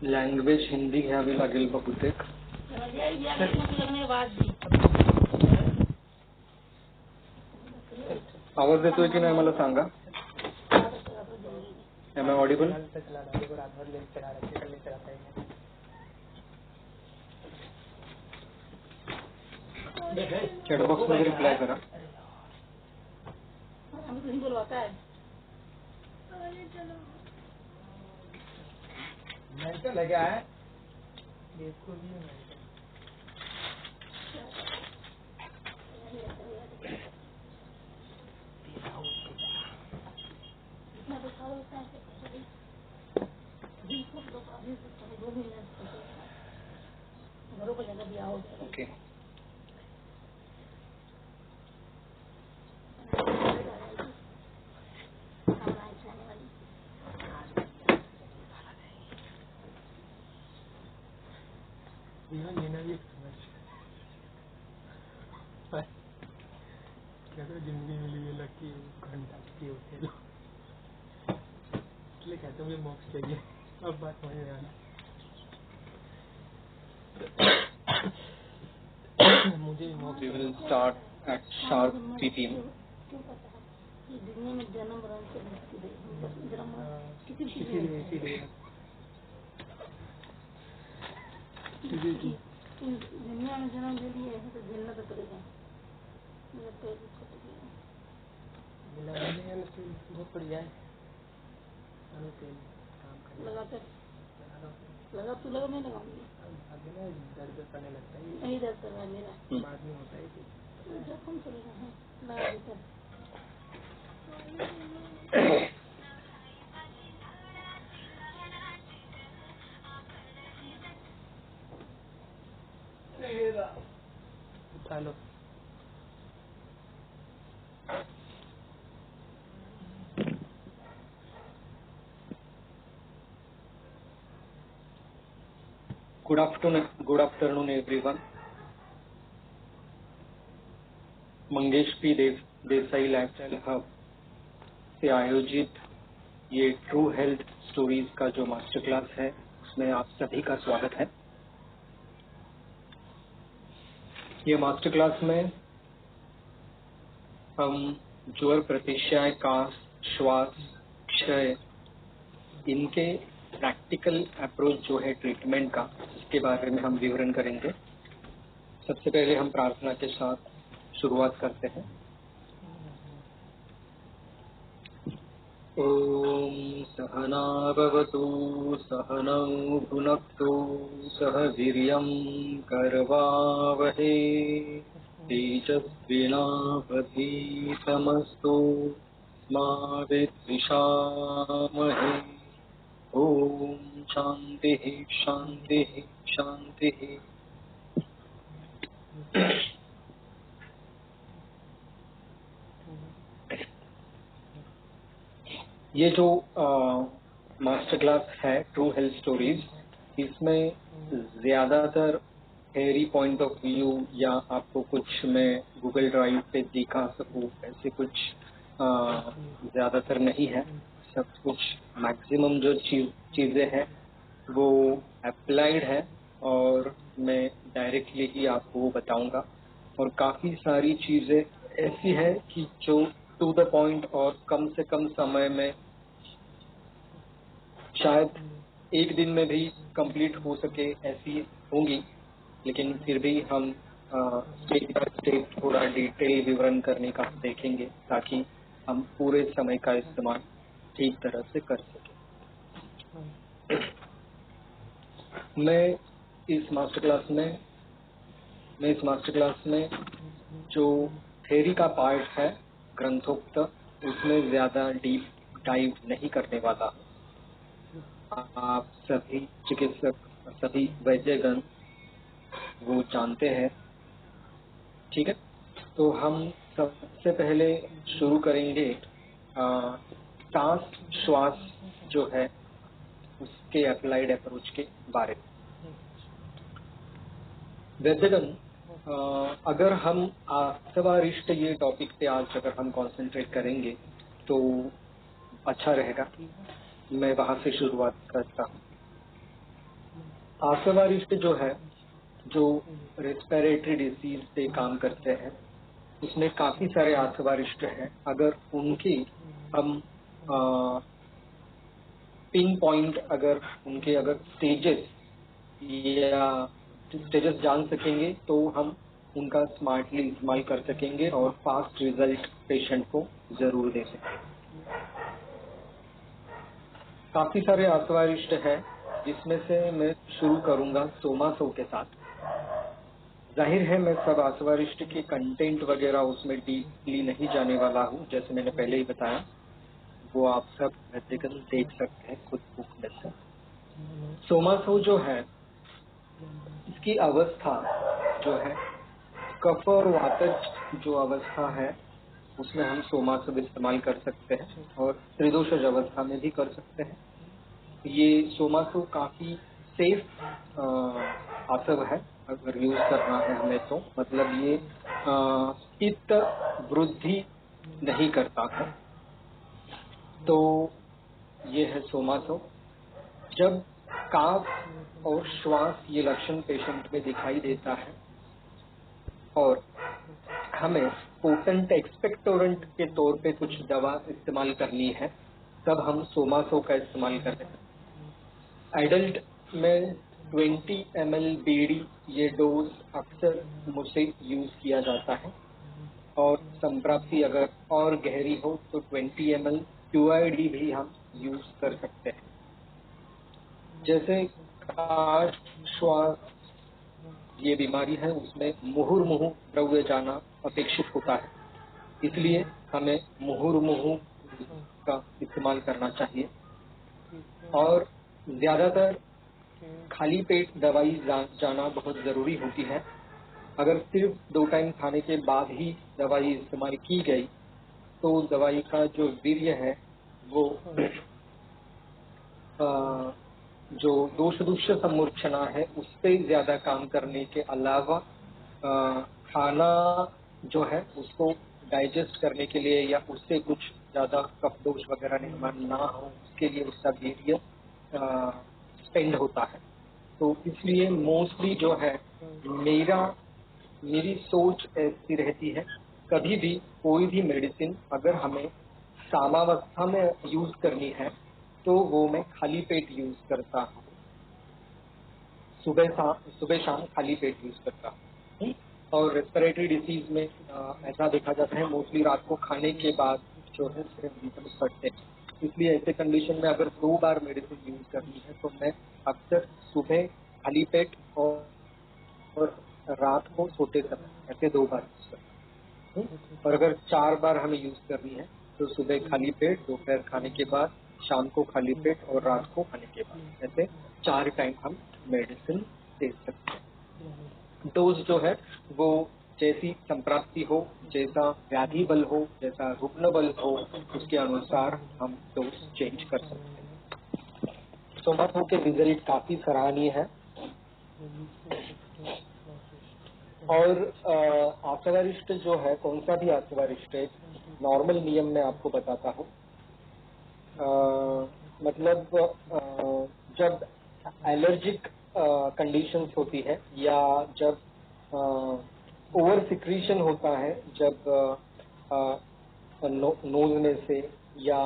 Language Hindi घ्यावी लागेल बहुतेक. आवाज येतोय की नाही मला सांगा. Am I audible? चैटबॉक्स मध्ये रिप्लाय करा. लगा है देखो भी ओके. लेना भी क्या तो जिंदगी मिली है लकी घंटा की होते हैं इसलिए कहते हैं मोक्ष चाहिए. अब बात समझ में आना. मुझे भी मोक्ष. We will start at sharp 3 p.m. दुनिया में जन्म दुनिया में जन्म दे दिए तो झेलना तो पड़ेगा. बहुत बढ़िया है. लगाकर लगा तू लगा मैं लगाऊंगी. दर्द करने लगता है. नहीं दर्द कर रहा है मेरा. बाद में होता है जख्म चलेगा है लगा देकर. उठा लो. Good afternoon everyone. Mangesh P Desai lifestyle hub से आयोजित ये ट्रू हेल्थ स्टोरीज का जो मास्टर क्लास है उसमें आप सभी का स्वागत है. ये मास्टर क्लास में हम ज्वर, प्रतिशय, काश, श्वास, क्षय इनके प्रैक्टिकल अप्रोच जो है ट्रीटमेंट का इसके बारे में हम विवरण करेंगे. सबसे पहले हम प्रार्थना के साथ शुरुआत करते हैं. ओम सहना भवतु सहनौ भुनक्तु सह वीर्यं करवावहै तेजस्विनावधीतमस्तु मा विद्विषावहै. ओम शांति शांति शांति. ये जो मास्टर क्लास है ट्रू हेल्थ स्टोरीज, इसमें ज्यादातर थ्योरी पॉइंट ऑफ व्यू या आपको कुछ मैं गूगल ड्राइव पे दिखा सकूं ऐसे कुछ ज्यादातर नहीं है. सब कुछ मैक्सिमम जो चीजें हैं वो अप्लाइड है और मैं डायरेक्टली ही आपको बताऊंगा. और काफी सारी चीजें ऐसी है कि जो टू द पॉइंट और कम से कम समय में शायद एक दिन में भी कंप्लीट हो सके ऐसी होंगी. लेकिन फिर भी हम स्टेप बाय स्टेप थोड़ा डिटेल विवरण करने का देखेंगे ताकि हम पूरे समय का इस्तेमाल ठीक तरह से कर सकें. मैं इस मास्टर क्लास में जो थ्योरी का पार्ट है ग्रंथोक्त उसमें ज्यादा डीप डाइव नहीं करने वाला. आप सभी चिकित्सक, सभी वैद्यगण वो जानते हैं. ठीक है, तो हम सबसे पहले शुरू करेंगे सांस श्वास जो है उसके अप्लाइड अप्रोच के बारे में. वैद्यगण, अगर हम आत्मरिष्ट ये टॉपिक पे आज अगर हम कंसंट्रेट करेंगे तो अच्छा रहेगा. मैं वहां से शुरुआत करता हूँ. आसवारिष्ट जो है, जो रेस्पिरेटरी डिसीज पे काम करते हैं, उसमें काफी सारे आसवारिष्ट हैं। अगर उनकी हम पिन पॉइंट, अगर उनके अगर स्टेजेस जान सकेंगे तो हम उनका स्मार्टली इस्तेमाल कर सकेंगे और फास्ट रिजल्ट पेशेंट को जरूर दे सकेंगे। काफी सारे आसवारिष्ट हैं, जिसमें से मैं शुरू करूंगा सोमासो के साथ। जाहिर है मैं सब आसवारिष्ट के कंटेंट वगैरह उसमें डीपली नहीं जाने वाला हूँ, जैसे मैंने पहले ही बताया, वो आप सब व्यक्तिगत देख सकते हैं खुद बुक में से। सोमासो जो है, इसकी अवस्था जो है, कफ और वातज जो अवस्था है, उसमें हम सोमासो इस्तेमाल कर सकते हैं और त्रिदोषज अवस्था में भी कर सकते हैं। ये सोमासो काफी सेफ आसव है अगर यूज करना है हमें, तो मतलब ये पित्त वृद्धि नहीं करता है। तो ये है सोमासो। जब काफ और श्वास ये लक्षण पेशेंट में दिखाई देता है और हमें पोटेंट एक्सपेक्टोरेंट के तौर पे कुछ दवा इस्तेमाल करनी है, तब हम सोमासो का इस्तेमाल करते हैं। एडल्ट में 20 ml बीडी ये डोज अक्सर मुझसे यूज किया जाता है, और संप्राप्ति अगर और गहरी हो तो 20 ml QID भी हम यूज कर सकते हैं। जैसे काश श्वास ये बीमारी है, उसमें मुहुर्मुहु द्रव्य जाना अपेक्षित होता है, इसलिए हमें मुहुर्मुहु का इस्तेमाल करना चाहिए। और ज्यादातर खाली पेट दवाई जाना बहुत जरूरी होती है। अगर सिर्फ 2 टाइम खाने के बाद ही दवाई इस्तेमाल की गई तो दवाई का जो वीर्य है वो जो दोष दूष्य सम्मूर्छना है उस पे ज्यादा काम करने के अलावा खाना जो है उसको डाइजेस्ट करने के लिए या उससे कुछ ज्यादा कफ दोष वगैरह निर्माण ना हो उसके लिए उसका वीर्य स्पेंड होता है। तो इसलिए मोस्टली जो है मेरी सोच ऐसी रहती है, कभी भी कोई भी मेडिसिन अगर हमें सामावस्था में यूज करनी है तो वो मैं खाली पेट यूज करता हूँ, सुबह शाम खाली पेट यूज करता हूँ। और रेस्पिरेटरी डिसीज में ऐसा देखा जाता है मोस्टली रात को खाने के बाद जो है सिम्टम्स बढ़ते हैं, इसलिए ऐसे कंडीशन में अगर 2 बार मेडिसिन यूज करनी है तो मैं अक्सर सुबह खाली पेट और रात को सोते समय ऐसे 2 बार यूज करता हूँ। और अगर 4 बार हमें यूज करनी है तो सुबह खाली पेट, दोपहर खाने के बाद, शाम को खाली पेट और रात को खाने के बाद, ऐसे 4 टाइम हम मेडिसिन दे सकते हैं। डोज जो है वो जैसी संप्राप्ति हो, जैसा व्याधि बल हो, जैसा रुग्ण बल हो, उसके अनुसार हम डोज चेंज कर सकते हैं। सोमासो के रिजल्ट काफी सराहनीय है। और आसवारिष्ट जो है, कौन सा भी आसवारिष्ट है, नॉर्मल नियम में आपको बताता हूँ। मतलब जब एलर्जिक कंडीशंस होती है या जब ओवर सिक्रीशन होता है, जब नोज में से या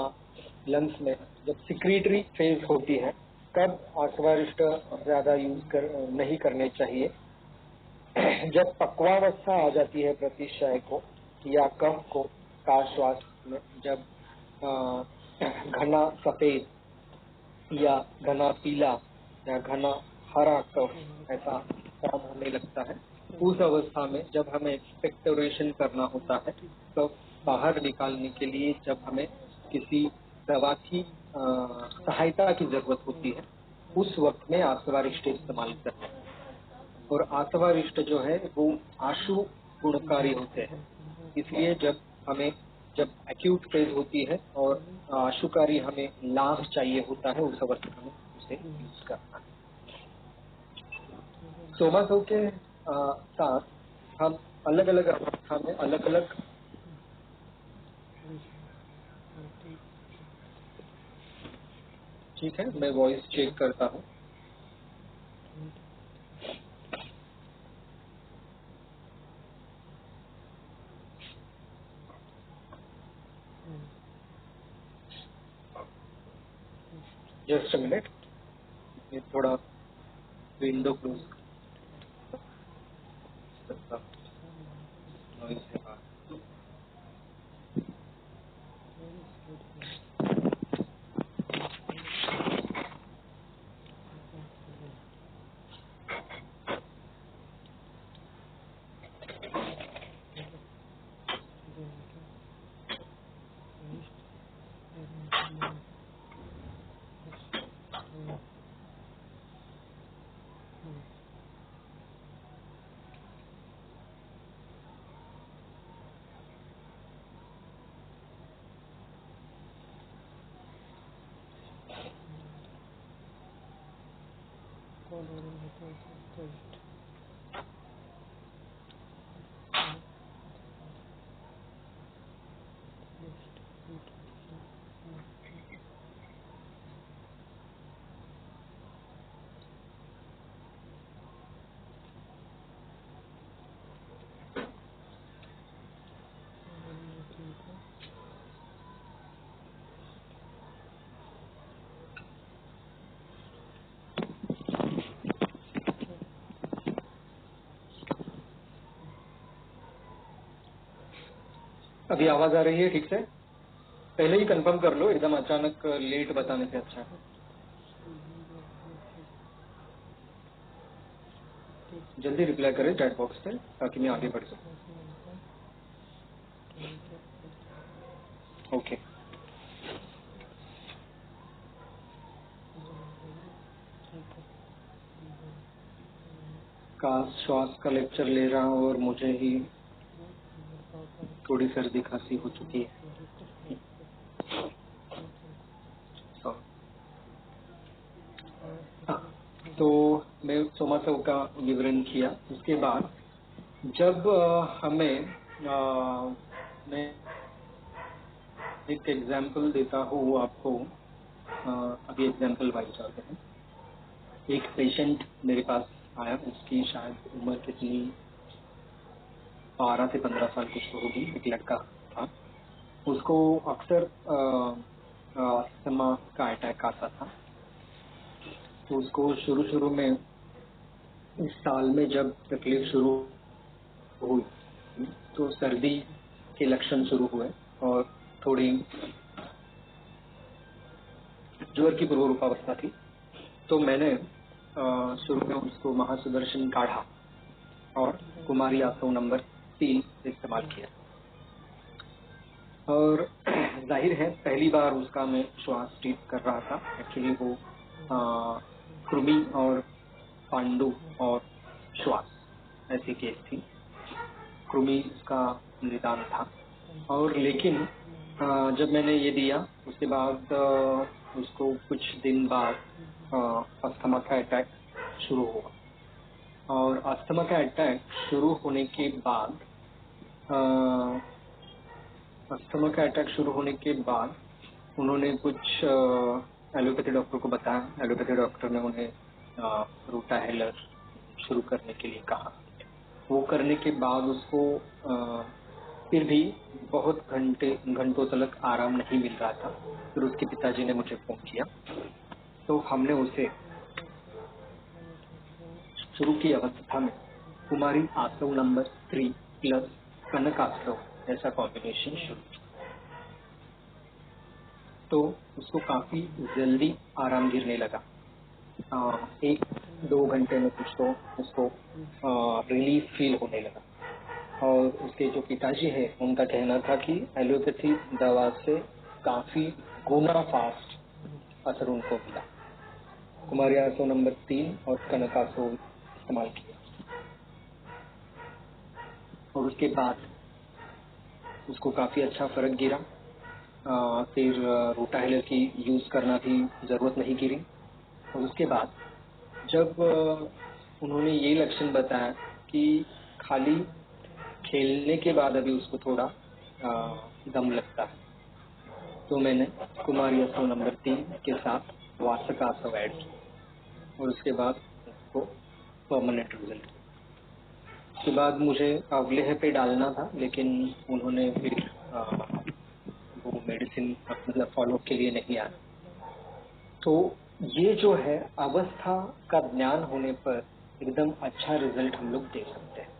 लंग्स में जब सिक्रीटरी फेज होती है, तब आसवारिष्ट ज्यादा यूज नहीं करने चाहिए। जब पक्वावस्था आ जाती है प्रतिशय को या कफ को का श्वास में, जब घना सफेद या घना पीला या घना हरा कफ ऐसा फॉर्म होने लगता है, उस अवस्था में जब हमें एक्सपेक्टोरेशन करना होता है, तो बाहर निकालने के लिए जब हमें किसी दवा की सहायता की जरूरत होती है, उस वक्त में आसवारिष्ट इस्तेमाल करते हैं। और आसवारिष्ट जो है वो आशु गुणकारी होते हैं, इसलिए जब एक्यूट फेज होती है और आशुकारी हमें लाभ चाहिए होता है, उस अवस्था में उसे यूज करना है। सोमासो के साथ हम अलग अलग अवस्था में अलग अलग ठीक है, मैं वॉइस चेक करता हूँ। जस्ट अ मिनट, ये थोड़ा विंडो क्लोज करता नॉइज है बाहर। अभी आवाज आ रही है ठीक से? पहले ही कंफर्म कर लो, एकदम अचानक लेट बताने से अच्छा है। जल्दी रिप्लाई करें चैट बॉक्स पे ताकि मैं आगे बढ़ सकूं। ओके। श्वास का लेक्चर ले रहा हूँ और मुझे ही थोड़ी सर्दी खांसी हो चुकी है। तो मैं सोमासव का विवरण किया। उसके बाद जब हमें मैं एक एग्जाम्पल देता हूँ आपको, अभी एग्जाम्पल वाइज जाते हैं। एक पेशेंट मेरे पास आया, उसकी शायद उम्र कितनी 12 से 15 साल कुछ तो होगी, एक लड़का था। उसको अक्सर अस्थमा का अटैक आता था। तो उसको शुरू शुरू में इस साल में जब तकलीफ शुरू हुई तो सर्दी के लक्षण शुरू हुए और थोड़ी ज्वर की पूर्व रूपावस्था थी। तो मैंने शुरू में उसको महासुदर्शन काढ़ा और कुमारी आसव नंबर 3 इस्तेमाल किया। और जाहिर है पहली बार उसका मैं श्वास ट्रीट कर रहा था। एक्चुअली वो कृमि और पांडु और श्वास ऐसी केस थी। कृमि का निदान था। और लेकिन जब मैंने ये दिया उसके बाद उसको कुछ दिन बाद अस्थमा का अटैक शुरू हुआ। और अस्थमा का अटैक शुरू होने के बाद उन्होंने कुछ एलोपैथी डॉक्टर को बताया। एलोपैथी डॉक्टर ने उन्हें रूटाहेलर शुरू करने के लिए कहा। वो करने के बाद उसको फिर भी बहुत घंटों तक आराम नहीं मिल रहा था। फिर उसके पिताजी ने मुझे फोन किया, तो हमने उसे शुरू की अवस्था में कुमारी आसव नंबर 3 प्लस कनक आसव ऐसा कॉम्बिनेशन शुरू किया। तो उसको काफी जल्दी आराम गिरने लगा। 1-2 घंटे में कुछ तो उसको रिलीफ फील होने लगा। और उसके जो पिताजी है उनका कहना था कि एलोपैथी दवा से काफी गुना फास्ट असर उनको मिला। कुमारी आसव नंबर 3 और कनक आसव इस्तेमाल किया और उसके बाद उसको काफी अच्छा फर्क गिरा। फिर रूटाहेलर की यूज करना भी जरूरत नहीं गिरी। और उसके बाद जब उन्होंने ये लक्षण बताया कि खाली खेलने के बाद अभी उसको थोड़ा दम लगता है, तो मैंने कुमारी आसव नंबर 3 के साथ वासक आसव ऐड किया और उसके बाद उसको परमानेंट रिजल्ट किया। उसके बाद मुझे अवलेह पे डालना था, लेकिन उन्होंने फिर वो मेडिसिन मतलब फॉलो के लिए नहीं आया। तो ये जो है अवस्था का ज्ञान होने पर एकदम अच्छा रिजल्ट हम लोग दे सकते हैं।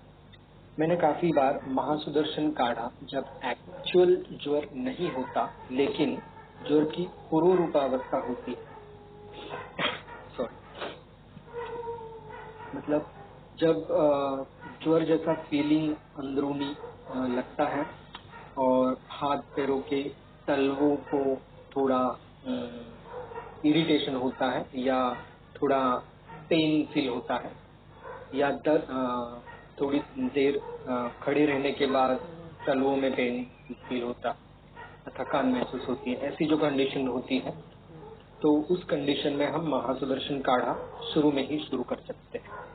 मैंने काफी बार महासुदर्शन काढ़ा जब एक्चुअल ज्वर नहीं होता लेकिन ज्वर की पूर्व रूपावस्था होती है सॉरी, मतलब जब ज्वर जैसा फीलिंग अंदरूनी लगता है और हाथ पैरों के तलवों को थोड़ा इरिटेशन होता है या थोड़ा पेन फील होता है या थोड़ी देर खड़े रहने के बाद तलवों में पेन फील होता, थकान महसूस होती है, ऐसी जो कंडीशन होती है तो उस कंडीशन में हम महासुदर्शन काढ़ा शुरू में ही शुरू कर सकते हैं।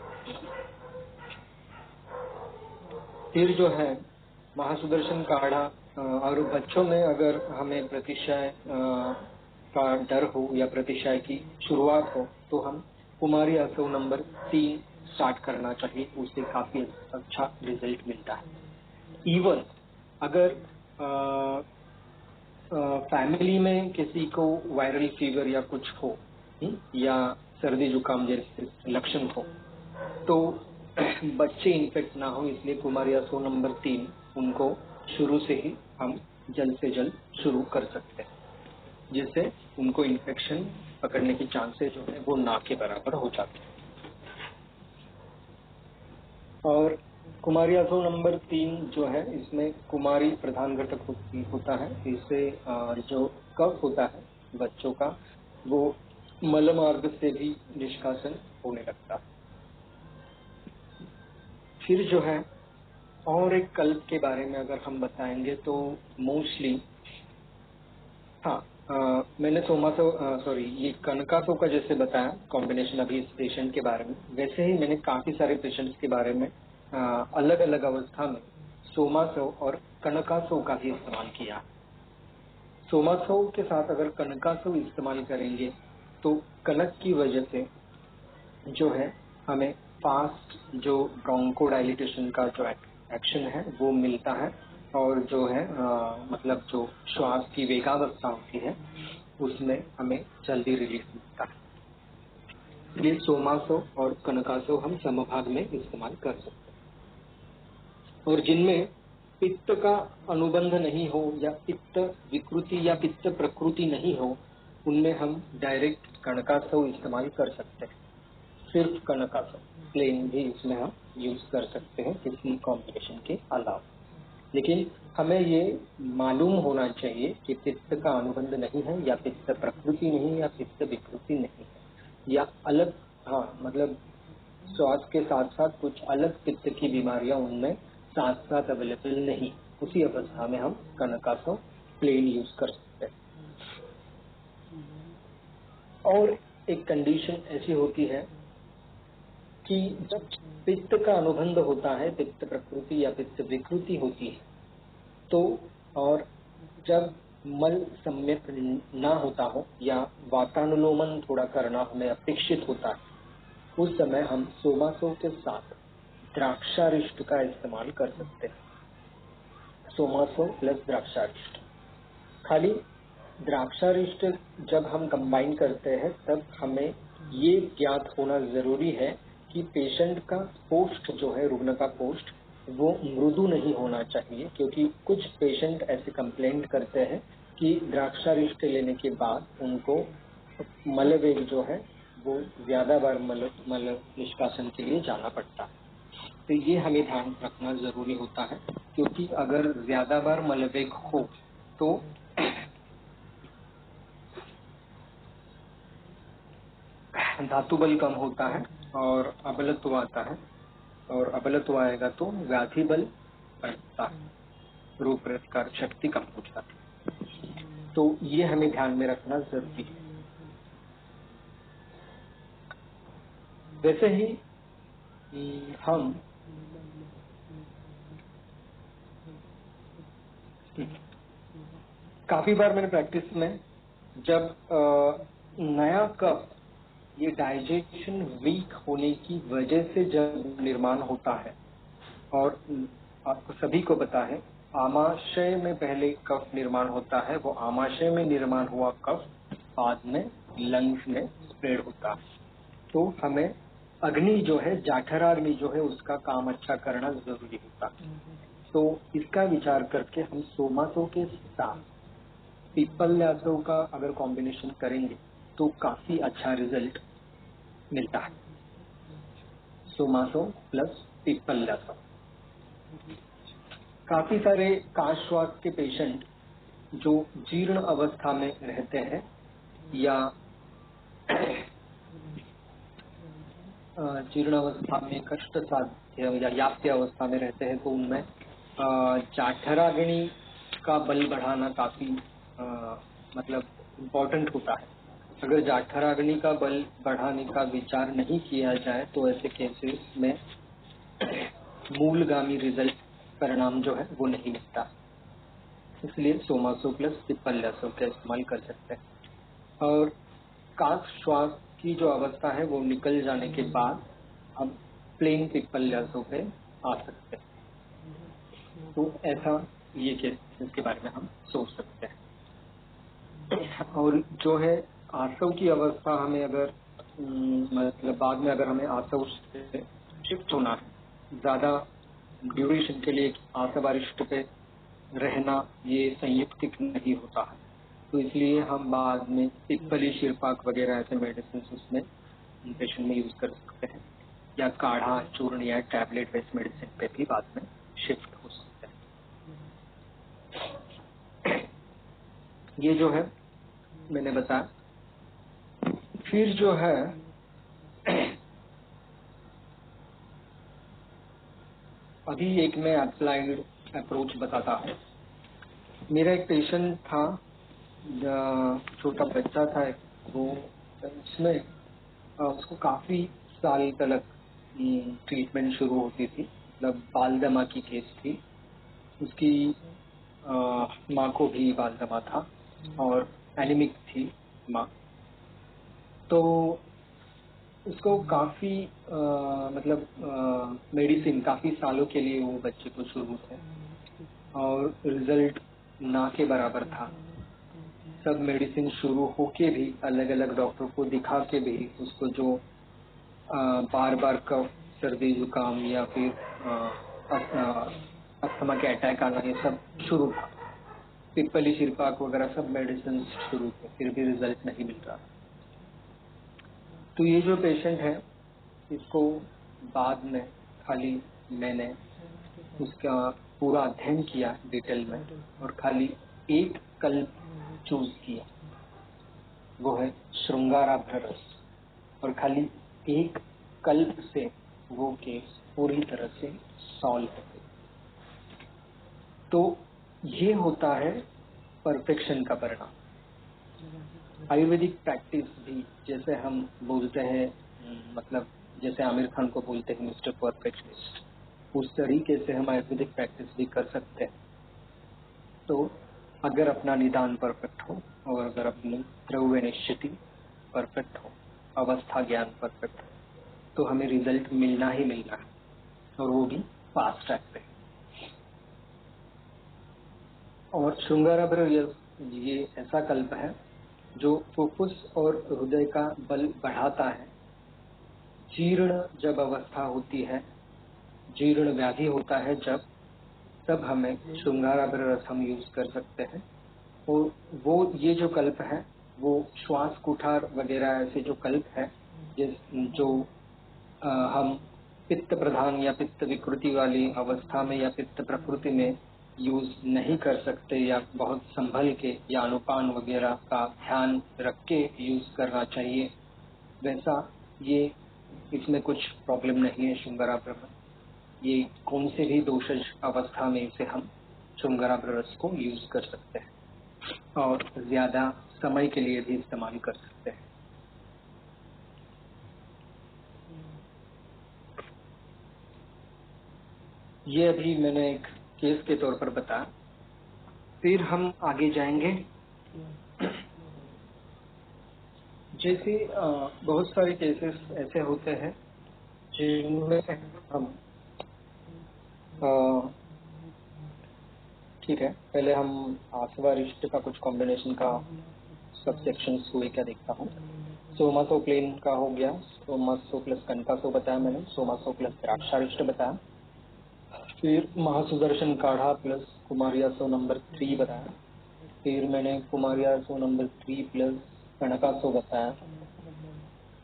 फिर जो है महासुदर्शन काढ़ा और बच्चों में अगर हमें प्रतिशय का डर हो या प्रतिशय की शुरुआत हो तो हम कुमारी आसव नंबर 3 स्टार्ट करना चाहिए, उससे काफी अच्छा रिजल्ट मिलता है। इवन अगर फैमिली में किसी को वायरल फीवर या कुछ हो या सर्दी जुकाम जैसे लक्षण हो तो बच्चे इन्फेक्ट ना हो, इसलिए कुमारी आसव नंबर 3 उनको शुरू से ही हम जल्द से जल्द शुरू कर सकते हैं, जिससे उनको इन्फेक्शन पकड़ने की चांसेस जो है वो ना के बराबर हो जाते हैं। और कुमारी आसव नंबर 3 जो है इसमें कुमारी प्रधान घटक होता है, इससे जो कफ होता है बच्चों का वो मल मार्ग से भी निष्कासन होने लगता है। फिर जो है और एक कल्प के बारे में अगर हम बताएंगे तो मोस्टली मैंने ये कनकासव का जैसे बताया कॉम्बिनेशन अभी इस पेशेंट के बारे में, वैसे ही मैंने काफी सारे पेशेंट्स के बारे में अलग अलग अवस्था में सोमासव और कनकासव का भी इस्तेमाल किया। सोमासव के साथ अगर कनकासव इस्तेमाल करेंगे तो कनक की वजह से जो है हमें फास्ट जो ब्रोंकोडाइलेटेशन का जो एक्शन है वो मिलता है और जो है मतलब जो श्वास की वेगावस्था होती है उसमें हमें जल्दी रिलीफ मिलता है। ये सोमासव और कनकासव हम समभाग में इस्तेमाल कर सकते हैं। और जिनमें पित्त का अनुबंध नहीं हो या पित्त विकृति या पित्त प्रकृति नहीं हो उनमें हम डायरेक्ट कनकासव इस्तेमाल कर सकते हैं। सिर्फ कनकासव प्लेन भी इसमें हम यूज कर सकते हैं किसी कॉम्बिनेशन के अलावा, लेकिन हमें ये मालूम होना चाहिए कि पित्त का अनुबंध नहीं है या पित्त प्रकृति नहीं या पित्त विकृति नहीं है या अलग मतलब श्वास के साथ साथ कुछ अलग पित्त की बीमारियां उनमें साथ साथ अवेलेबल नहीं, उसी अवस्था में हम कनकासव प्लेन यूज कर सकते हैं। और एक कंडीशन ऐसी होती है कि जब पित्त का अनुबंध होता है, पित्त प्रकृति या पित्त विकृति होती है तो, और जब मल सम्यक ना होता हो या वातानुलोमन थोड़ा करना हमें अपेक्षित होता है, उस समय हम सोमासव के साथ द्राक्षारिष्ट का इस्तेमाल कर सकते हैं। सोमासव प्लस द्राक्षारिष्ट, खाली द्राक्षारिष्ट जब हम कंबाइन करते हैं तब हमें ये ज्ञात होना जरूरी है कि पेशेंट का पोस्ट जो है, रुग्ण का पोस्ट वो मृदु नहीं होना चाहिए, क्योंकि कुछ पेशेंट ऐसे कंप्लेंट करते हैं कि द्राक्षारिष्ट लेने के बाद उनको मलवेग जो है वो ज्यादा बार मल निष्कासन के लिए जाना पड़ता है। तो ये हमें ध्यान रखना जरूरी होता है, क्योंकि अगर ज्यादा बार मलवेग हो तो धातु बल कम होता है और अबलत्व आता है, और अबलत्व आएगा तो व्याधि बल बढ़ता है, रोग प्रतिकार शक्ति कम हो जाती है। तो ये हमें ध्यान में रखना जरूरी है। वैसे ही हम काफी बार मैंने प्रैक्टिस में जब नया कफ ये डाइजेशन वीक होने की वजह से जब निर्माण होता है, और आपको सभी को पता है आमाशय में पहले कफ निर्माण होता है, वो आमाशय में निर्माण हुआ कफ बाद में लंग्स में स्प्रेड होता है। तो हमें अग्नि जो है, जाठराग्नि जो है, उसका काम अच्छा करना जरूरी होता है। तो इसका विचार करके हम सोमासो के साथ पिप्पल्यासो का अगर कॉम्बिनेशन करेंगे तो काफी अच्छा रिजल्ट मिलता है। सोमासो प्लस पिप्पल्यासो। काफी सारे काश श्वास के पेशेंट जो जीर्ण अवस्था में रहते हैं या जीर्ण अवस्था में कष्ट साध्य या याप्य अवस्था में रहते हैं, तो उनमें जाठराग्नि का बल बढ़ाना काफी मतलब इम्पोर्टेंट होता है। अगर जाठराग्नि का बल बढ़ाने का विचार नहीं किया जाए तो ऐसे केसेस में मूलगामी रिजल्ट परिणाम जो है वो नहीं मिलता। इसलिए सोमासो प्लस पिप्पल्यासो का इस्तेमाल कर सकते हैं। और काश श्वास की जो अवस्था है वो निकल जाने के बाद हम प्लेन पिप्पल्यासो पे आ सकते हैं। तो ऐसा ये केस के बारे में हम सोच सकते हैं। और जो है आसव की अवस्था हमें अगर मतलब बाद में अगर हमें आसव से शिफ्ट होना है, ज्यादा ड्यूरेशन के लिए आसवारिष्ट पे रहना ये संयुक्तिक नहीं होता है, तो इसलिए हम बाद में पिप्पली शिरपाक वगैरह ऐसे मेडिसिन उसमें पेशेंट में यूज कर सकते हैं, या काढ़ा चूर्ण या टैबलेट बेस्ड मेडिसिन पे भी बाद में शिफ्ट हो सकते हैं। ये जो है मैंने बताया। फिर जो है अभी एक मैं अप्लाइड अप्रोच बताता हूँ। मेरा एक पेशेंट था, छोटा बच्चा था, वो उसमें उसको काफी साल तक ट्रीटमेंट शुरू होती थी। मतलब बाल दमा की केस थी उसकी। माँ को भी बाल दमा था और एनीमिक थी माँ। तो उसको काफी मतलब मेडिसिन काफी सालों के लिए वो बच्चे को शुरू थे और रिजल्ट ना के बराबर था। सब मेडिसिन शुरू होके भी, अलग अलग डॉक्टर को दिखा के भी उसको जो बार बार कफ, सर्दी, जुकाम या फिर अस्थमा के अटैक आना, ये सब शुरू था। पिप्पली शिरपाक वगैरह सब मेडिसिन शुरू थे, फिर भी रिजल्ट नहीं मिल रहा। तो ये जो पेशेंट है, इसको बाद में खाली मैंने उसका पूरा अध्ययन किया डिटेल में और खाली एक कल्प चूज किया, वो है श्रृंगाराभ्र रस, और खाली एक कल्प से वो केस पूरी तरह से सॉल्व हो गई। तो ये होता है परफेक्शन का परिणाम। आयुर्वेदिक प्रैक्टिस भी, जैसे हम बोलते हैं, मतलब जैसे आमिर खान को बोलते हैं मिस्टर परफेक्शनिस्ट, उस तरीके से हम आयुर्वेदिक प्रैक्टिस भी कर सकते हैं। तो अगर अपना निदान परफेक्ट हो और अगर अपनी द्रव्य निश्चिति परफेक्ट हो, अवस्था ज्ञान परफेक्ट हो, तो हमें रिजल्ट मिलना ही मिलना है, और वो भी फास्ट ट्रैक पे। और श्रृंगाराभ्र ये ऐसा कल्प है जो फुफ्फुस और हृदय का बल बढ़ाता है। जीर्ण जब अवस्था होती है, जीर्ण व्याधि होता है जब, तब हमें श्रृंगाराभ्र रस हम यूज कर सकते हैं। और वो ये जो कल्प है वो श्वास कुठार वगैरह ऐसे जो कल्प है, जो हम पित्त प्रधान या पित्त विकृति वाली अवस्था में या पित्त प्रकृति में यूज नहीं कर सकते, या बहुत संभल के या अनुपान वगैरह का ध्यान रख के यूज करना चाहिए, वैसा ये इसमें कुछ प्रॉब्लम नहीं है। श्रृंगाराभ्र में ये कौन से भी दोषज अवस्था में इसे हम श्रृंगाराभ्र रस को यूज कर सकते हैं और ज्यादा समय के लिए भी इस्तेमाल कर सकते हैं। ये अभी मैंने एक केस के तौर पर बताया। फिर हम आगे जाएंगे। जैसे बहुत सारे केसेस ऐसे होते हैं जिनमें हम ठीक है, पहले हम आसवा रिश्ते का कुछ कॉम्बिनेशन का सब सेक्शंस हुए क्या देखता हूँ। सोमासो प्लेन का हो गया, सोमासो प्लस कनकासो बताया मैंने, सोमासो प्लस द्राक्षारिष्ट बताया, फिर महासुदर्शन काढ़ा प्लस कुमारियासो नंबर 3 बताया, फिर मैंने कुमारियासो नंबर 3 प्लस कनकासो बताया,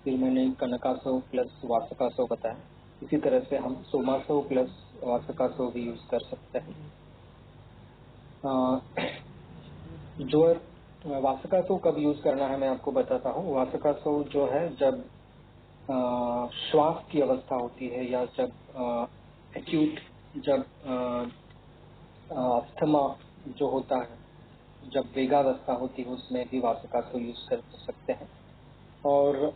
फिर मैंने कनकासो प्लस वासकासो बताया। इसी तरह से हम सोमासो प्लस वासकासो भी यूज कर सकते हैं। जो वासकासो कब यूज करना है मैं आपको बताता हूँ। वासकासो जो है जब श्वास की अवस्था होती है या जब एक्यूट, जब अस्थमा जो होता है, जब वेगावस्था होती है, उसमें भी वासकासो यूज कर सकते हैं। और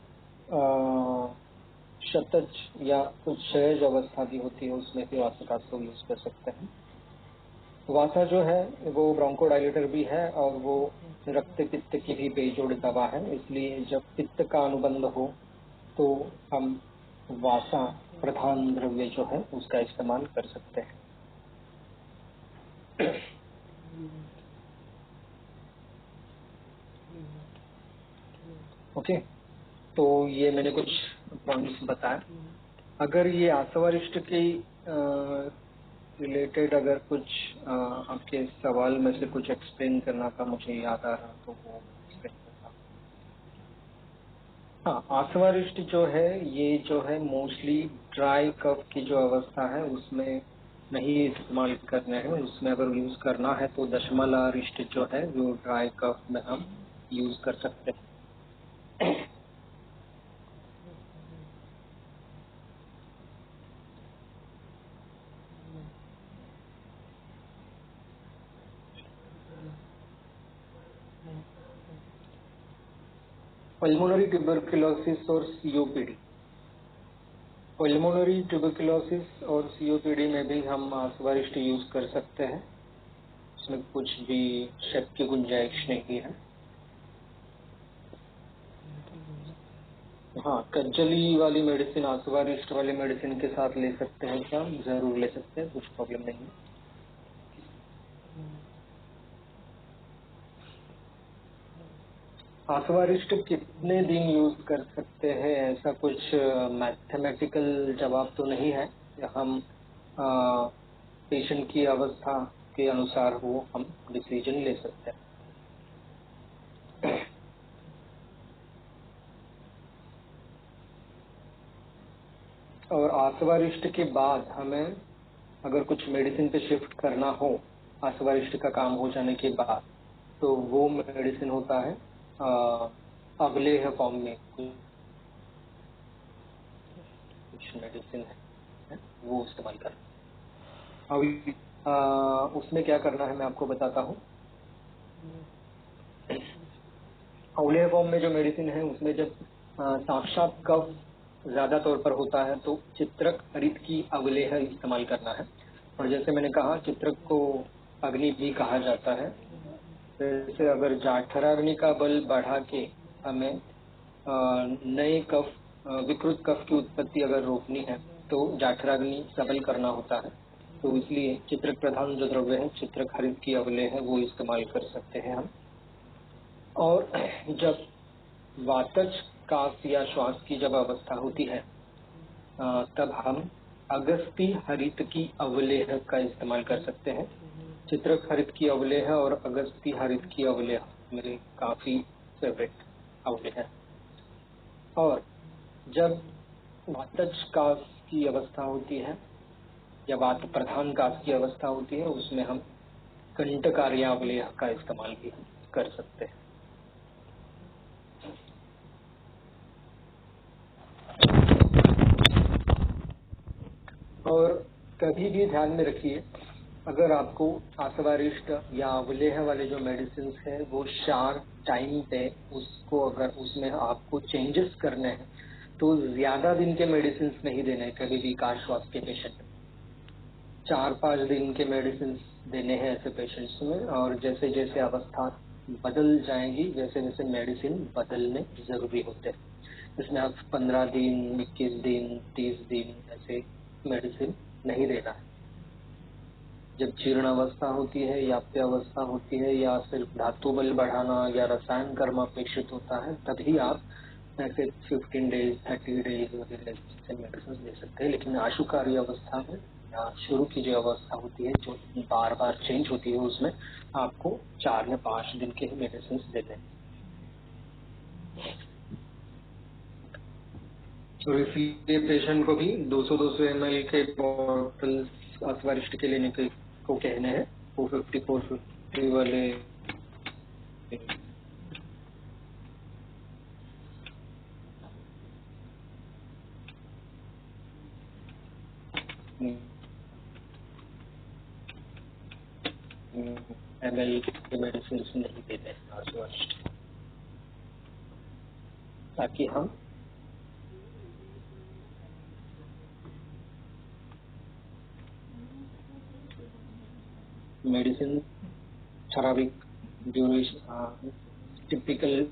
शतज या कुछ क्षयज अवस्था भी होती है, उसमें भी वासकासो यूज कर सकते हैं। वासा जो है वो ब्रोंकोडायलेटर भी है और वो रक्त पित्त की भी बेजोड़ दवा है, इसलिए जब पित्त का अनुबंध हो तो हम वासा प्रधान द्रव्य जो है उसका इस्तेमाल कर सकते हैं। ओके, तो ये मैंने कुछ पॉइंट्स बताए। अगर ये आसवारिष्ट के रिलेटेड अगर कुछ आपके सवाल में से कुछ एक्सप्लेन करना था मुझे याद आ रहा तो वो एक्सप्लेन करता हूँ। हाँ, आसवारिष्ट जो है ये जो है मोस्टली ड्राई कफ की जो अवस्था है उसमें नहीं इस्तेमाल करने हैं। उसमें अगर यूज करना है तो दशमलारिष्ट जो है वो ड्राई कफ में हम यूज कर सकते हैं। पल्मोनरी ट्यूबरकुलोसिस और सीओपीडी, पल्मोनरी ट्यूबरकुलोसिस और सीओपीडी में भी हम आसवारिष्ट यूज कर सकते हैं, उसमें कुछ भी शक की गुंजाइश नहीं है। हाँ, कज्जली वाली मेडिसिन आसवारिष्ट वाली मेडिसिन के साथ ले सकते हैं क्या? जरूर ले सकते हैं, कुछ प्रॉब्लम नहीं है। आसवारिष्ट कितने दिन यूज कर सकते हैं ऐसा कुछ मैथमेटिकल जवाब तो नहीं है। हम पेशेंट की अवस्था के अनुसार वो हम डिसीजन ले सकते हैं। और आसवारिष्ट के बाद हमें अगर कुछ मेडिसिन पे शिफ्ट करना हो आसवारिष्ट का काम हो जाने के बाद, तो वो मेडिसिन होता है अवलेह फॉर्म में कुछ मेडिसिन है वो इस्तेमाल करना। अब उसमें क्या करना है मैं आपको बताता हूँ। अवलेह फॉर्म में जो मेडिसिन है उसमें जब साक्षात कफ ज्यादा तौर पर होता है तो चित्रक हरित की अवलेह इस्तेमाल करना है। और जैसे मैंने कहा चित्रक को अग्नि भी कहा जाता है। जैसे अगर जाठराग्नि का बल बढ़ा के हमें नए कफ विकृत कफ की उत्पत्ति अगर रोकनी है तो जाठराग्नि सबल करना होता है। तो इसलिए चित्रक प्रधान जो द्रव्य है चित्रक हरित की अवलेह है वो इस्तेमाल कर सकते हैं हम। और जब वातज कास या श्वास की जब अवस्था होती है तब हम अगस्ती हरित की अवलेह का इस्तेमाल कर सकते हैं। चित्रक हरित की अवलेह और अगस्ती हरित की अवलेह मेरे काफी फेवरेट अवलेह है। और जब वातज कास की अवस्था होती है या वात प्रधान कास की अवस्था होती है उसमें हम कंटकार्य अवलेह का इस्तेमाल भी कर सकते हैं। और कभी भी ध्यान में रखिए अगर आपको आसवारिष्ट या अवलेह वाले जो मेडिसिन है वो शार्प टाइम पे उसको अगर उसमें आपको चेंजेस करने हैं तो ज्यादा दिन के मेडिसिन नहीं देने कभी भी श्वास के पेशेंट। 4-5 दिन के मेडिसिन देने हैं ऐसे पेशेंट्स में। और जैसे जैसे अवस्था बदल जाएगी वैसे वैसे मेडिसिन बदलने जरूरी होते हैं। इसमें आप 15 दिन, 21 दिन, 30 दिन ऐसे मेडिसिन नहीं देना है। जब जीर्णावस्था होती है या अवस्था होती है या सिर्फ धातु बल बढ़ाना या रसायन कर्म अपेक्षित होता है, तभी आप ऐसे 15 डेज 30 डेज वगैरह से मेडिसिन दे सकते हैं। लेकिन आशुकारी अवस्था में या शुरू की जो अवस्था होती है जो बार बार चेंज होती है, उसमें आपको 4 या 5 दिन के ही मेडिसिन देते हैं। तो इसलिए पेशेंट को भी 200-200 ml के बॉटल्स अस्वरिष्ट के लेने को कहने हैं। 450 वाले ml के मेडिसिन नहीं देते हैं अस्वरिष्ट, ताकि हम मेडिसिन थेरापिक ड्यूरेशन टिपिकल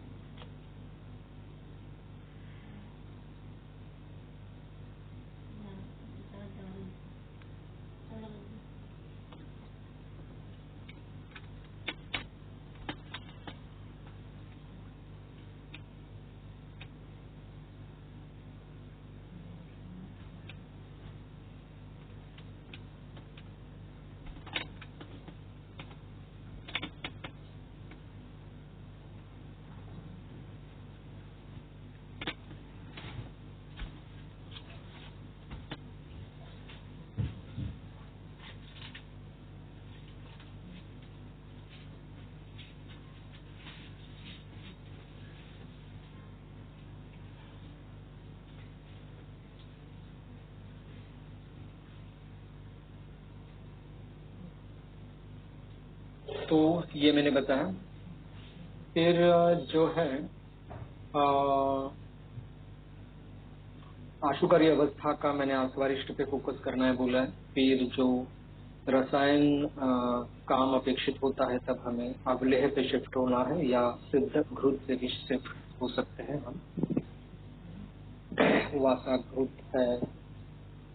तो ये मैंने बताया। फिर जो है आशुकारी अवस्था का मैंने अस्वरिष्ट पे फोकस करना है बोला है। फिर जो रसायन काम अपेक्षित होता है तब हमें अवलेह पे शिफ्ट होना है या सिद्ध घृत से भी शिफ्ट हो सकते हैं हम। वासा घृत है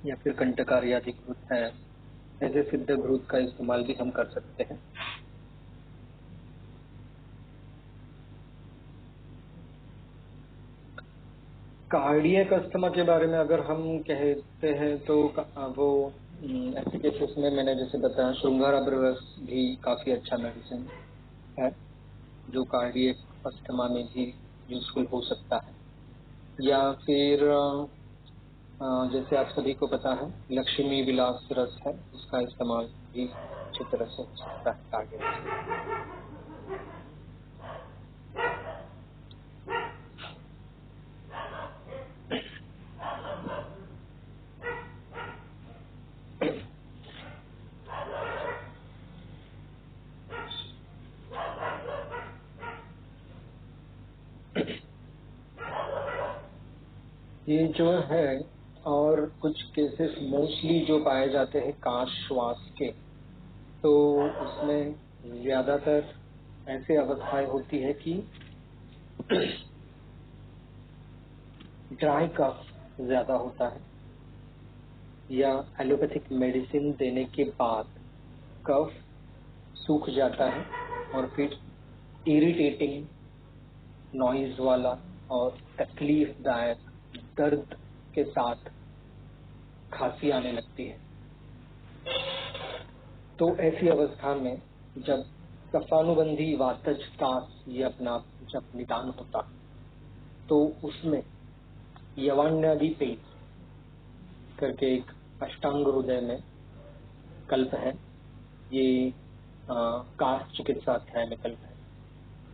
या फिर कंटकारी आदि घृत है, ऐसे सिद्ध घृत का इस्तेमाल भी हम कर सकते हैं। कार्डियक अस्थमा के बारे में अगर हम कहते हैं तो वो ऐसे केसेस में मैंने जैसे बताया श्रृंगारब्रवस भी काफी अच्छा मेडिसिन है जो कार्डियक अस्थमा में भी यूजफुल हो सकता है। या फिर जैसे आप सभी को पता है लक्ष्मी विलास रस है, उसका इस्तेमाल भी अच्छी तरह से हो सकता है कार्डियक। ये जो है और कुछ केसेस मोस्टली जो पाए जाते हैं काश श्वास के, तो उसमें ज्यादातर ऐसे अवस्थाएं होती है कि ड्राई कफ ज्यादा होता है या एलोपैथिक मेडिसिन देने के बाद कफ सूख जाता है और फिर इरिटेटिंग नॉइज वाला और तकलीफदायक दर्द के साथ खांसी आने लगती है। तो ऐसी अवस्था में जब कफानुबंधी वातज कास ये अपना जब निदान होता तो उसमें यवान्यादि पेज करके एक अष्टांग हृदय में कल्प है, ये कास चिकित्सा अध्याय में कल्प है।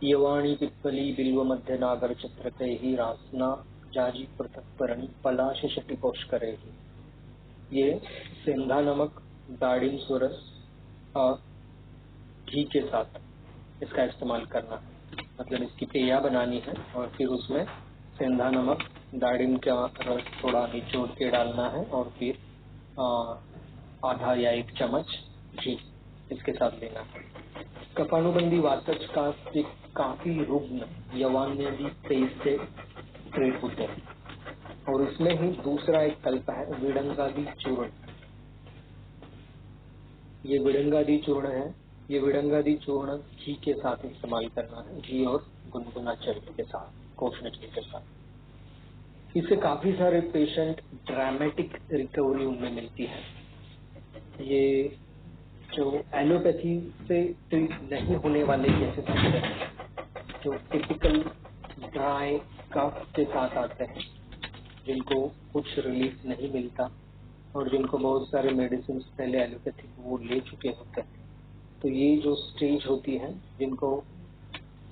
यवाणी पिप्पली बिल्व मध्य नागर चित्रते ही रासना जाजी पृथक परणी पलाश शटिकोश करे ही। ये सेंधा नमक दाड़िम सुरस और घी के साथ इसका इस्तेमाल करना है, मतलब इसकी पेया बनानी है और फिर उसमें सेंधा नमक दाड़िम का रस थोड़ा निचोड़ के डालना है और फिर आधा या 1 चम्मच घी इसके साथ लेना है। कफानुबंधी वातज का काफी रुग्ण यवान्यादि तेज से ट्रीट होते हैं और उसमें ही दूसरा एक कल्प है विडंगादि चूर्ण। ये विडंगादि चूर्ण है। ये विडंगादि चूर्ण घी के साथ इस्तेमाल करना है, घी और गुनगुना जल के साथ, कोष्ण जल के साथ। इससे काफी सारे पेशेंट ड्रामेटिक रिकवरी उनमें मिलती है। ये जो एलोपैथी से ट्रीट नहीं होने वाले केसेस होते हैं, जो टिपिकल ड्राई कफ के साथ आते हैं, जिनको कुछ रिलीफ नहीं मिलता और जिनको बहुत सारे मेडिसिन पहले एलोपैथी वो ले चुके होते हैं, तो ये जो स्टेज होती है जिनको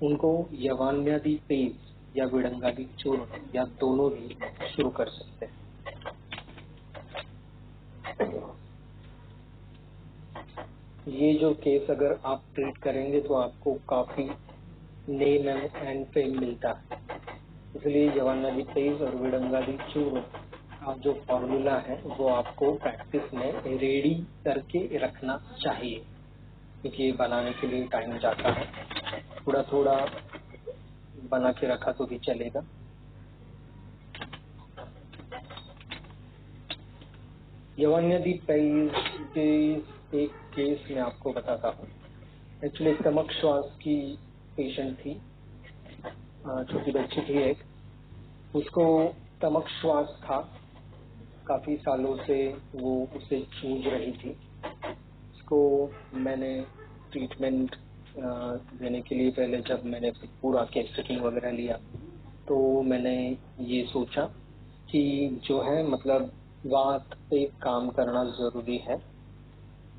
उनको यवान्यादि पेय या विडंगादि चूर्ण या दोनों भी शुरू कर सकते हैं। ये जो केस अगर आप ट्रीट करेंगे तो आपको काफी नेम एंड फेम मिलता है। इसलिए यवान्यादि पेय और विडंगादि चूर्ण का जो फॉर्मूला है वो आपको प्रैक्टिस में रेडी करके रखना चाहिए, क्योंकि ये बनाने के लिए टाइम जाता है। थोड़ा थोड़ा बना के रखा तो भी चलेगा। यवान्यादि पेय के एक केस में आपको बताता हूँ। एक्चुअली स्टमक श्वास की पेशेंट थी, छोटी बच्ची थी एक, उसको स्टमक श्वास था, काफी सालों से वो उसे जूझ रही थी। उसको मैंने ट्रीटमेंट देने के लिए पहले जब मैंने पूरा केस सेटिंग वगैरह लिया तो मैंने ये सोचा कि जो है मतलब वात पे काम करना जरूरी है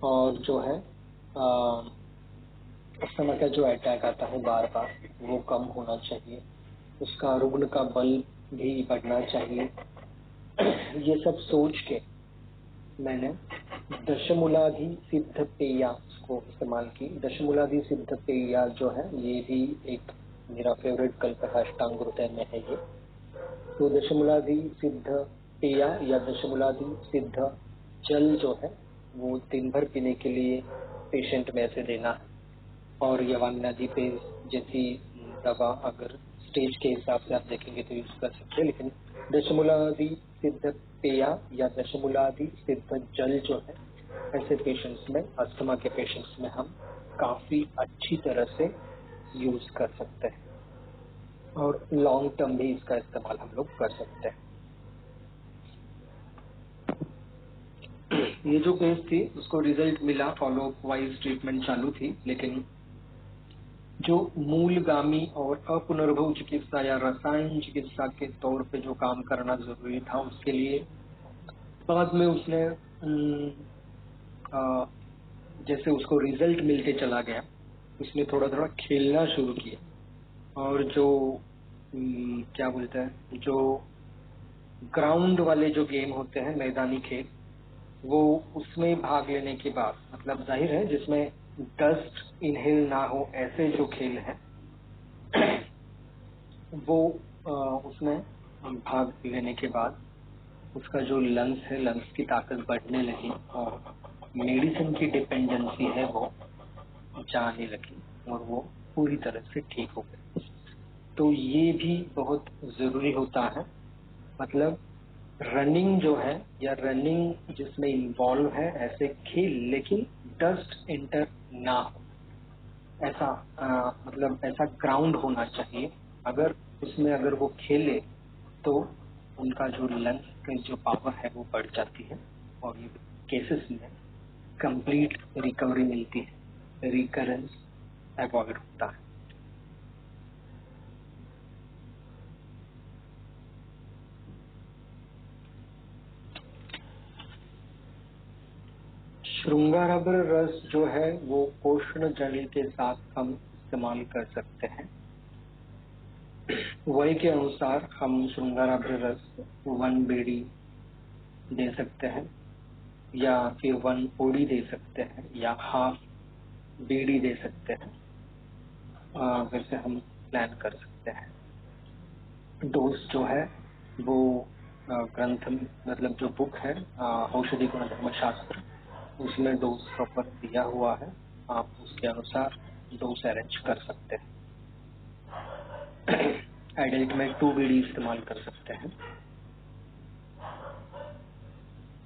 और जो है समय का जो अटैक आता है बार बार वो कम होना चाहिए, उसका रुग्ण का बल भी बढ़ना चाहिए। ये सब सोच के मैंने दशमूलाधि सिद्ध पेया को इस्तेमाल की। दशमूलाधि सिद्ध पेया जो है ये भी एक मेरा फेवरेट कल्पकाष्टांग हृदय में है ये। तो दशमूलाधि सिद्ध पेया या दशमूलाधि सिद्ध जल जो है वो दिन भर पीने के लिए पेशेंट में ऐसे देना है। और यवान्यादि पेय जैसी दवा अगर स्टेज के हिसाब से आप देखेंगे तो यूज कर सकते हैं, लेकिन दशमूलादि सिद्ध पेया या दशमूलादि सिद्ध जल जो है ऐसे पेशेंट्स में, अस्थमा के पेशेंट्स में हम काफी अच्छी तरह से यूज कर सकते हैं और लॉन्ग टर्म भी इसका इस्तेमाल हम लोग कर सकते हैं। ये जो केस थी उसको रिजल्ट मिला, फॉलो अप वाइज ट्रीटमेंट चालू थी, लेकिन जो मूलगामी और अपुनर्भव चिकित्सा या रसायन चिकित्सा के तौर पे जो काम करना जरूरी था उसके लिए बाद में उसने जैसे उसको रिजल्ट मिलते चला गया, उसने थोड़ा थोड़ा खेलना शुरू किया और जो क्या बोलते हैं, जो ग्राउंड वाले जो गेम होते हैं, मैदानी खेल, वो उसमें भाग लेने के बाद, मतलब जाहिर है जिसमें डस्ट इनहेल ना हो ऐसे जो खेल है वो उसमें भाग लेने के बाद उसका जो लंग्स है, लंग्स की ताकत बढ़ने लगी और मेडिसिन की डिपेंडेंसी है वो जाने लगी और वो पूरी तरह से ठीक हो गई। तो ये भी बहुत जरूरी होता है, मतलब रनिंग जो है या रनिंग जिसमें इन्वॉल्व है ऐसे खेल, लेकिन डस्ट इंटर ना हो ऐसा मतलब ऐसा ग्राउंड होना चाहिए। अगर उसमें अगर वो खेले तो उनका जो लंग्स की जो पावर है वो बढ़ जाती है और ये केसेस में कंप्लीट रिकवरी मिलती है, रिकरेंस अवॉइड होता है। श्रृंगारभ्र रस जो है वो कोष्ण जल के साथ हम इस्तेमाल कर सकते हैं। वय के अनुसार हम श्रृंगारभ्र रस 1 बीड़ी दे सकते हैं या फिर 1 ओडी दे सकते हैं या हाफ बीड़ी दे सकते हैं, वैसे हम प्लान कर सकते हैं। डोज जो है वो ग्रंथ मतलब जो बुक है औषधि गुण धर्म शास्त्र, उसमें डोज प्रॉपर दिया हुआ है, आप उसके अनुसार डोज अरेंज कर सकते हैं। एडल्ट में 2 बीड़ी इस्तेमाल कर सकते हैं।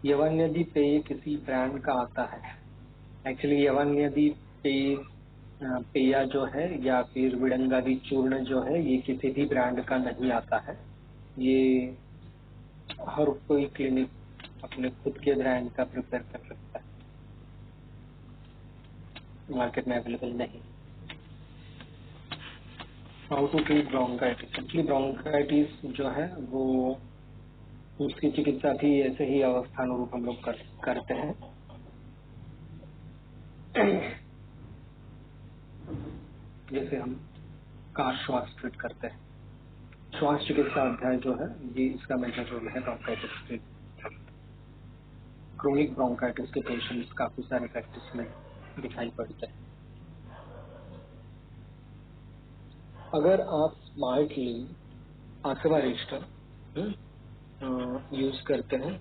यवान्यादि पेय किसी ब्रांड का आता है एक्चुअली यवनियदि पेया जो है या फिर विडंगादि चूर्ण जो है ये किसी भी ब्रांड का नहीं आता है। ये हर कोई क्लिनिक अपने खुद के ब्रांड का प्रिपेयर कर सकता है, मार्केट में अवेलेबल नहीं। How to treat bronchitis. Actually bronchitis जो है वो उसकी चिकित्सा भी ऐसे ही अवस्थानुरूप हम लोग करते हैं। जैसे हम कार श्वास ट्रीट करते हैं। श्वास चिकित्सा अध्याय जो है ये इसका मेजर रोल है ब्रोंकाइटिस के। क्रोनिक ब्रोंकाइटिस के पेशेंट्स काफी सारे प्रैक्टिस में दिखाई पड़ते हैं। अगर आप स्मार्टली आसवा रजिस्टर यूज करते हैं,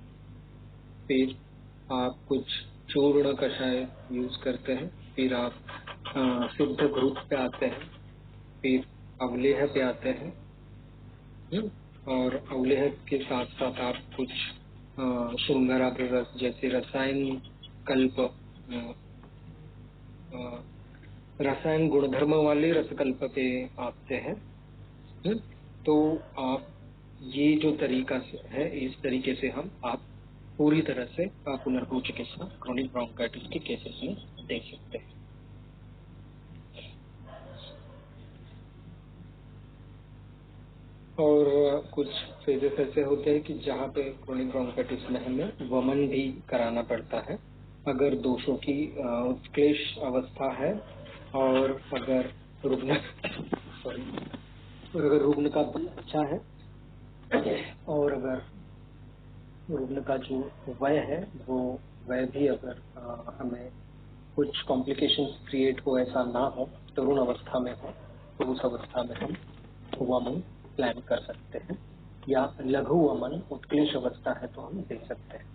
फिर आप कुछ चूर्ण कषाय यूज करते हैं, फिर आप शुद्ध घृत पे आते हैं, फिर अवलेह पे आते हैं, और अवलेह के साथ साथ आप कुछ श्रृंगाराग्र रस जैसे रसायन गुणधर्म वाले रसकल्प पे आते हैं। तो आप ये जो तरीका है इस तरीके से आप पूरी तरह से पुनर्भू चिकित्सा क्रोनिक ब्रोंकाइटिस के केसेस में दे सकते हैं। और कुछ फेजेस ऐसे होते हैं कि जहाँ पे क्रोनिक ब्रोंकाइटिस में हमें वमन भी कराना पड़ता है अगर दोषों की उत्क्लेश अवस्था है, और अगर रुग्ण का बल अच्छा है, और अगर रुग्ण का जो वय है वो वय भी अगर हमें कुछ कॉम्प्लिकेशंस क्रिएट हो, ऐसा ना हो, तरुण अवस्था में हो, तो उस अवस्था में हम वमन प्लान कर सकते हैं, या लघु वमन उत्क्लेश अवस्था है तो हम दे सकते हैं।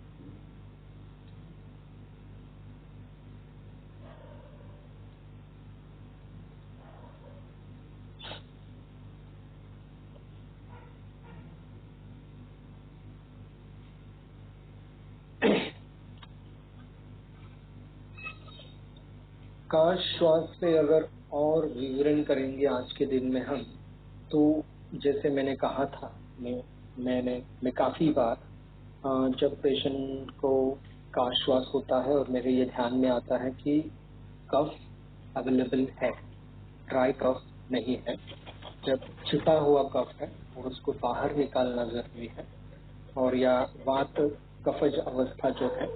काश श्वास पे अगर और विवरण करेंगे आज के दिन में हम, तो जैसे मैंने कहा था, मैं काफी बार जब पेशेंट को काश श्वास होता है और मेरे ये ध्यान में आता है कि कफ अवेलेबल है, ड्राई कफ नहीं है, जब छिपा हुआ कफ है और उसको बाहर निकालना जरूरी है, और या वात कफज अवस्था जो है